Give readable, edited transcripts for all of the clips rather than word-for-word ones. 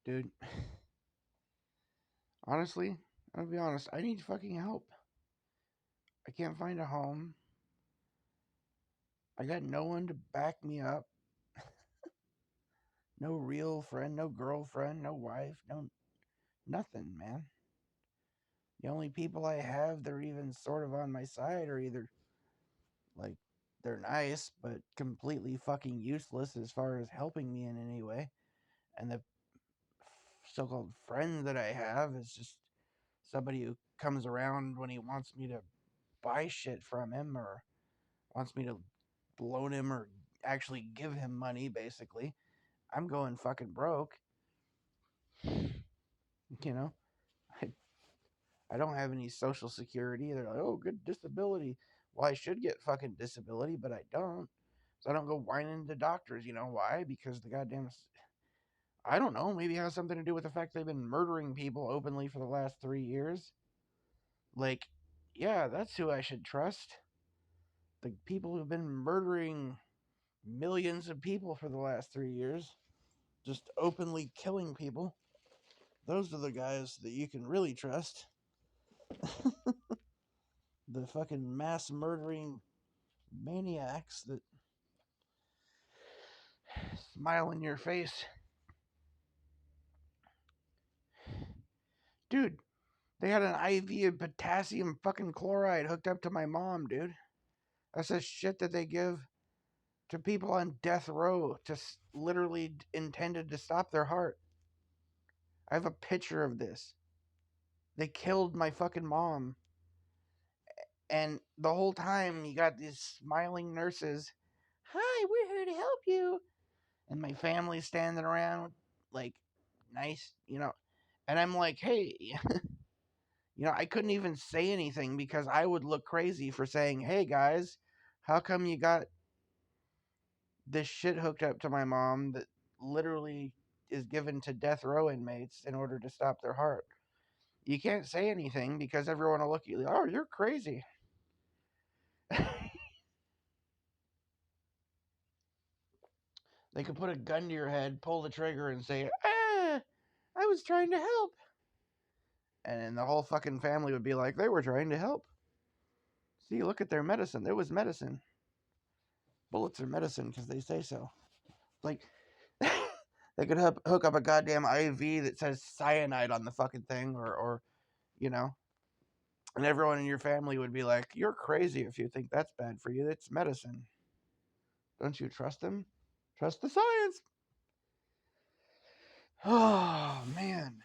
Dude, honestly, I'll be honest, I need fucking help. I can't find a home. I got no one to back me up. No real friend, no girlfriend, no wife, no nothing, man. The only people I have that are even sort of on my side are either like they're nice but completely fucking useless as far as helping me in any way. And the so-called friend that I have is just somebody who comes around when he wants me to buy shit from him or wants me to loan him or actually give him money, basically. I'm going fucking broke, you know? I, I don't have any social security. They're like, oh, good disability. Well, I should get fucking disability, but I don't. So I don't go whining to doctors. You know why? Because the goddamn. I don't know. Maybe it has something to do with the fact they've been murdering people openly for the last 3 years. Like, yeah, that's who I should trust. The people who've been murdering millions of people for the last 3 years, just openly killing people. Those are the guys that you can really trust. The fucking mass murdering maniacs that smile in your face. Dude, they had an IV of potassium fucking chloride hooked up to my mom, dude. That's the shit that they give to people on death row, just literally intended to stop their heart. I have a picture of this. They killed my fucking mom. And the whole time you got these smiling nurses. Hi, we're here to help you. And my family's standing around like nice, you know. And I'm like, hey, I couldn't even say anything because I would look crazy for saying, hey guys, how come you got this shit hooked up to my mom that literally is given to death row inmates in order to stop their heart? You can't say anything because everyone will look at you like, oh, you're crazy. They could put a gun to your head, pull the trigger, and say, I was trying to help. And then the whole fucking family would be like, they were trying to help. See, look at their medicine. There was medicine. Bullets are medicine because they say so. Like, they could hook up a goddamn IV that says cyanide on the fucking thing, or you know, and everyone in your family would be like, you're crazy if you think that's bad for you. It's medicine. Don't you trust them? Trust the science. Oh, man.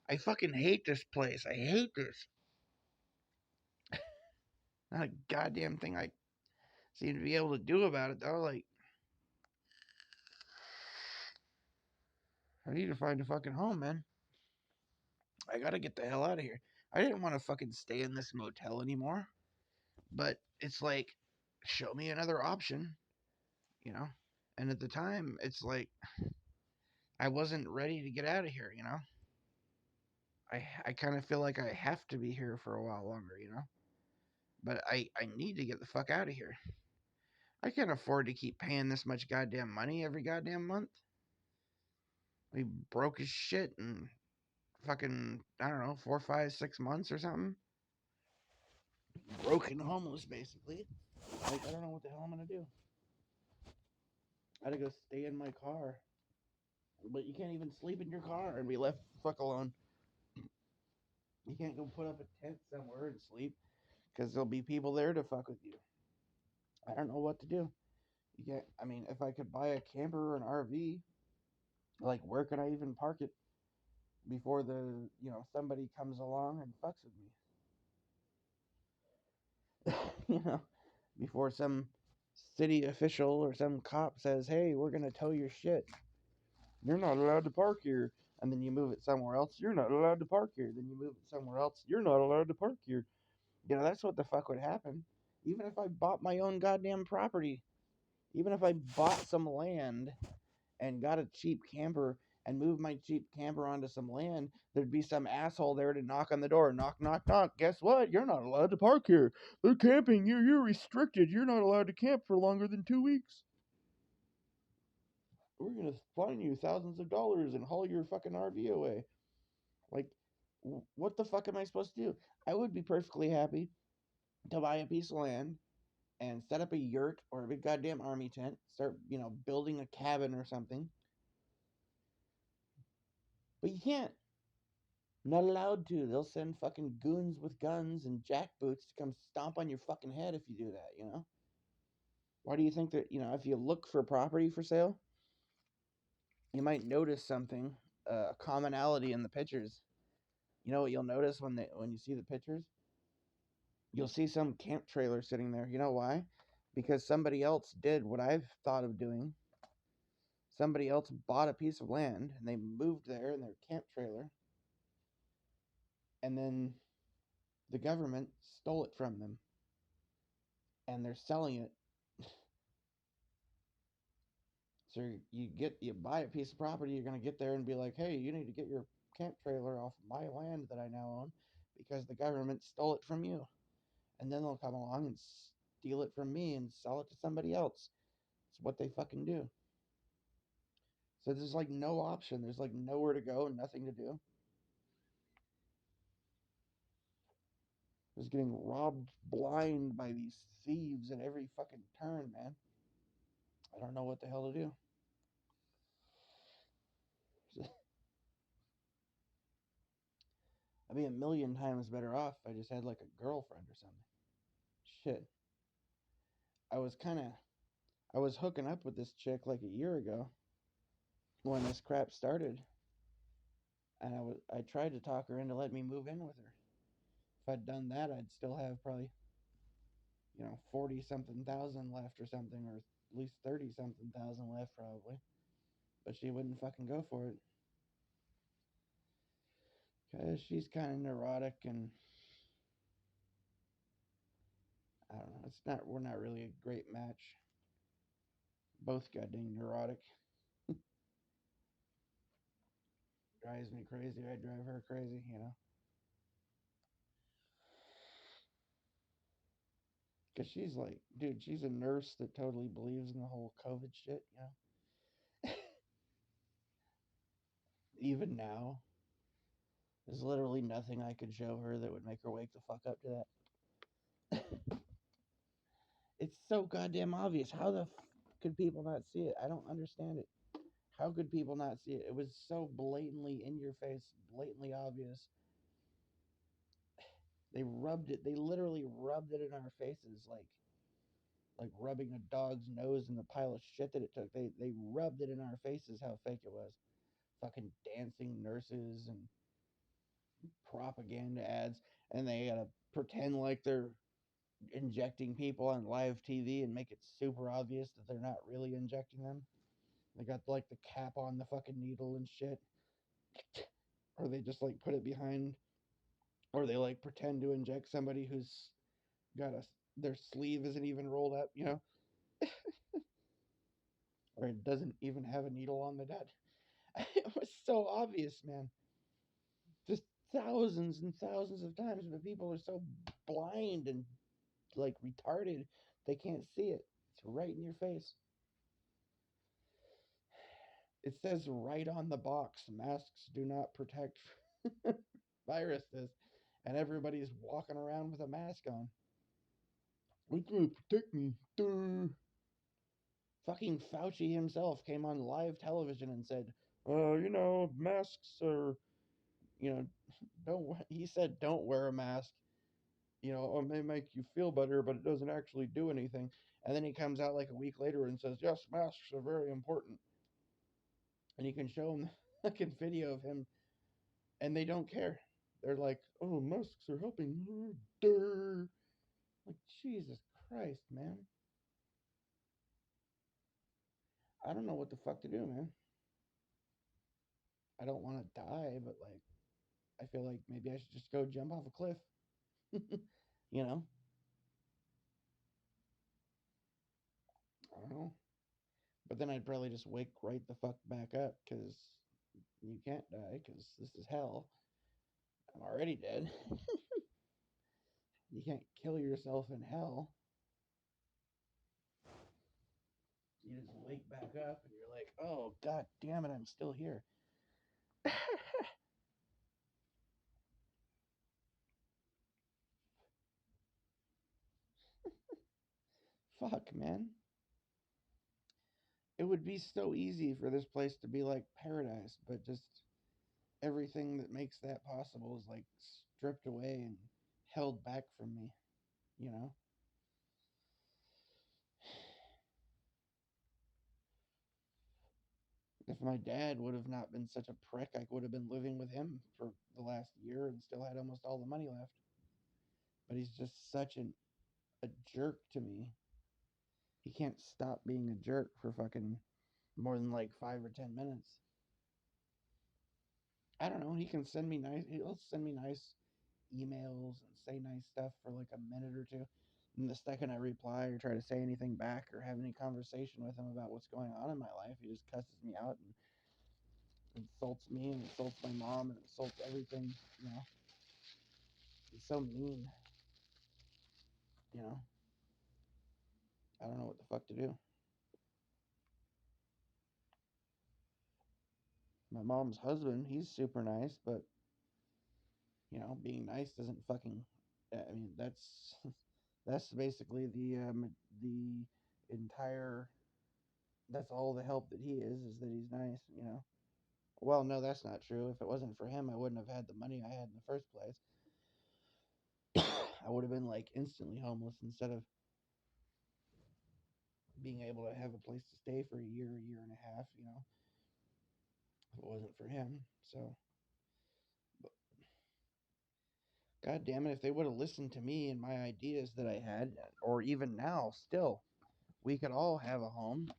I fucking hate this place. I hate this. Not a goddamn thing I seem to be able to do about it, though. Like, I need to find a fucking home, man. I gotta get the hell out of here. I didn't want to fucking stay in this motel anymore. But it's like, show me another option, you know? And at the time, it's like, I wasn't ready to get out of here, you know? I kind of feel like I have to be here for a while longer, you know? But I need to get the fuck out of here. I can't afford to keep paying this much goddamn money every goddamn month. We broke as shit in fucking, I don't know, 4, 5, 6 months or something. Broken homeless, basically. Like, I don't know what the hell I'm gonna do. I gotta go stay in my car. But you can't even sleep in your car and be left the fuck alone. You can't go put up a tent somewhere and sleep because there'll be people there to fuck with you. I don't know what to do. You can't. I mean, if I could buy a camper or an RV, like where could I even park it before somebody comes along and fucks with me? Before some city official or some cop says, "Hey, we're gonna tow your shit. You're not allowed to park here." And then you move it somewhere else. You're not allowed to park here. Then you move it somewhere else. You're not allowed to park here. That's what the fuck would happen. Even if I bought my own goddamn property, even if I bought some land and got a cheap camper and moved my cheap camper onto some land, there'd be some asshole there to knock on the door. Knock, knock, knock. Guess what? You're not allowed to park here. They're camping. You're restricted. You're not allowed to camp for longer than 2 weeks. we're gonna fine you thousands of dollars and haul your fucking RV away. Like, what the fuck am I supposed to do? I would be perfectly happy to buy a piece of land and set up a yurt or a big goddamn army tent, start, building a cabin or something. But you can't. Not allowed to. They'll send fucking goons with guns and jackboots to come stomp on your fucking head if you do that. Why do you think that, if you look for property for sale, you might notice something, a commonality in the pictures. You know what you'll notice when you see the pictures? You'll see some camp trailer sitting there. You know why? Because somebody else did what I've thought of doing. Somebody else bought a piece of land and they moved there in their camp trailer. And then the government stole it from them. And they're selling it. So you buy a piece of property, you're going to get there and be like, hey, you need to get your camp trailer off my land that I now own because the government stole it from you. And then they'll come along and steal it from me and sell it to somebody else. It's what they fucking do. So there's like no option. There's like nowhere to go and nothing to do. Just getting robbed blind by these thieves at every fucking turn, man. I don't know what the hell to do. I'd be a million times better off if I just had like a girlfriend or something. Shit. I was kind of I was hooking up with this chick like a year ago when this crap started, and I tried to talk her into letting me move in with her. If I'd done that, I'd still have probably 40 something thousand left or something, or at least 30 something thousand left probably. But she wouldn't fucking go for it because she's kind of neurotic, and I don't know. We're not really a great match. Both goddamn neurotic. Drives me crazy. I drive her crazy. Because she's like, dude, she's a nurse that totally believes in the whole COVID shit. Even now, there's literally nothing I could show her that would make her wake the fuck up to that. It's so goddamn obvious. How the could people not see it? I don't understand it. How could people not see it? It was so blatantly in your face, blatantly obvious. They rubbed it. They literally rubbed it in our faces, like rubbing a dog's nose in the pile of shit that it took. They rubbed it in our faces how fake it was. Fucking dancing nurses and propaganda ads, and they gotta pretend like they're injecting people on live TV and make it super obvious that they're not really injecting them. They got like the cap on the fucking needle and shit. Or they just like put it behind, or they like pretend to inject somebody who's got their sleeve isn't even rolled up. Or it doesn't even have a needle on the dead. It was so obvious, man. Just thousands and thousands of times, but people are so blind and like retarded, they can't see it. It's right in your face. It says right on the box, masks do not protect viruses, and everybody's walking around with a mask on. It's gonna protect me. Duh. Fucking Fauci himself came on live television and said, masks are, you know, he said, don't wear a mask. It may make you feel better, but it doesn't actually do anything. And then he comes out like a week later and says, yes, masks are very important. And you can show them like a video of him, and they don't care. They're like, oh, masks are helping. Durr. Like, Jesus Christ, man. I don't know what the fuck to do, man. I don't want to die, but like, I feel like maybe I should just go jump off a cliff. you know? I don't know. But then I'd probably just wake right the fuck back up because you can't die because this is hell. I'm already dead. You can't kill yourself in hell. You just wake back up and you're like, Oh, god damn it, I'm still here. Fuck, man. It would be so easy for this place to be like paradise, but just everything that makes that possible is like stripped away and held back from me, you know? If my dad would have not been such a prick, I would have been living with him for the last year and still had almost all the money left. But he's just such a jerk to me. He can't stop being a jerk for fucking more than like 5 or 10 minutes. I don't know. He'll send me nice emails and say nice stuff for like a minute or two. And the second I reply or try to say anything back or have any conversation with him about what's going on in my life, he just cusses me out and insults me and insults my mom and insults everything, you know. He's so mean, you know. I don't know what the fuck to do. My mom's husband, he's super nice, but you know, being nice doesn't fucking. I mean, that's basically the entire. That's all the help that he is that he's nice, you know. Well, no, that's not true. If it wasn't for him, I wouldn't have had the money I had in the first place. I would have been like instantly homeless instead of being able to have a place to stay for a year and a half, you know, if it wasn't for him. So, but God damn it, if they would have listened to me and my ideas that I had, or even now, still, we could all have a home.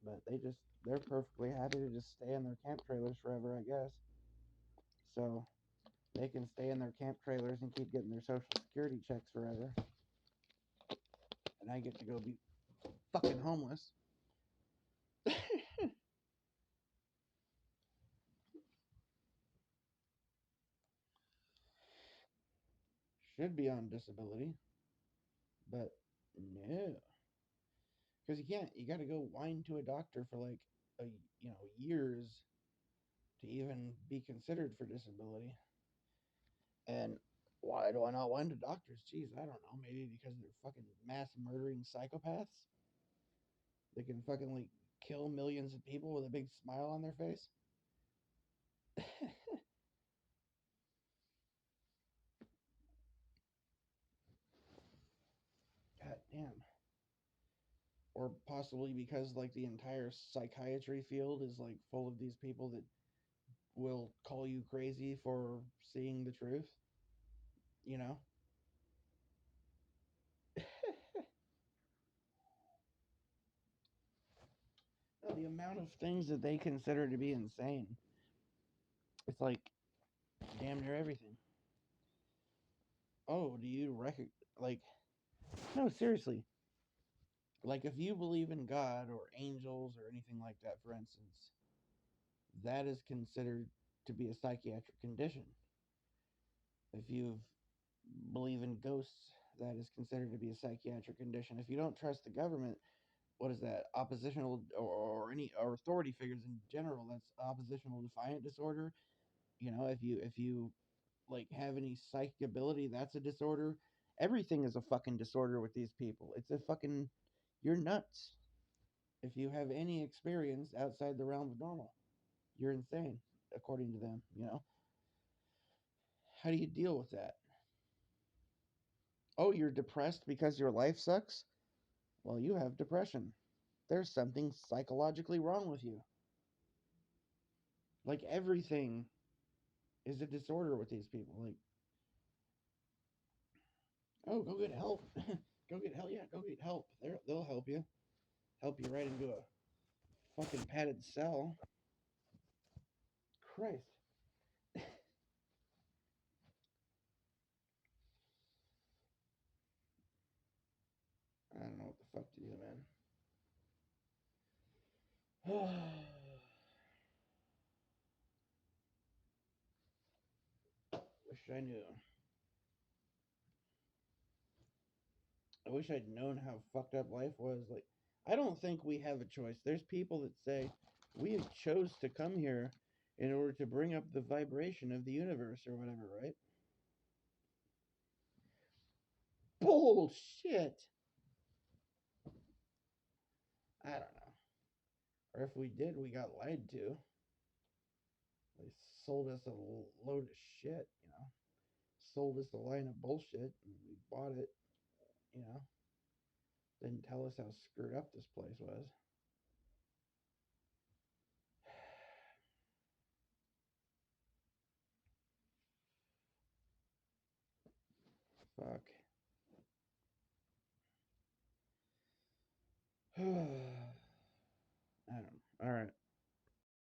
But they're perfectly happy to just stay in their camp trailers forever, I guess. So they can stay in their camp trailers and keep getting their social security checks forever. And I get to go be fucking homeless. Should be on disability, but no. Because you got to go whine to a doctor for like years to even be considered for disability. And why do I not whine to doctors? Jeez, I don't know. Maybe because they're fucking mass murdering psychopaths. They can fucking like kill millions of people with a big smile on their face. God damn. Or possibly because like the entire psychiatry field is like full of these people that will call you crazy for seeing the truth, you know? No, the amount of things that they consider to be insane. It's like damn near everything. Oh, do you recognize like no, seriously. Like if you believe in God or angels or anything like that, for instance, that is considered to be a psychiatric condition. If you believe in ghosts, that is considered to be a psychiatric condition. If you don't trust the government, what is that? Oppositional or any or authority figures in general, that's oppositional defiant disorder. You know, if you like have any psychic ability, that's a disorder. Everything is a fucking disorder with these people. It's a fucking you're nuts. If you have any experience outside the realm of normal, you're insane, according to them, you know? How do you deal with that? Oh, you're depressed because your life sucks? Well, you have depression. There's something psychologically wrong with you. Like everything is a disorder with these people. Like, oh, go get help. Go get help. Yeah, go get help. They'll help you. Help you right into a fucking padded cell. Christ. I don't know what the fuck to do, man. Wish I knew. I wish I'd known how fucked up life was. Like, I don't think we have a choice. There's people that say we have chose to come here in order to bring up the vibration of the universe or whatever, right? Bullshit. I don't know. Or if we did, we got lied to. They sold us a load of shit, you know. Sold us a line of bullshit and we bought it, you know. Didn't tell us how screwed up this place was. Fuck.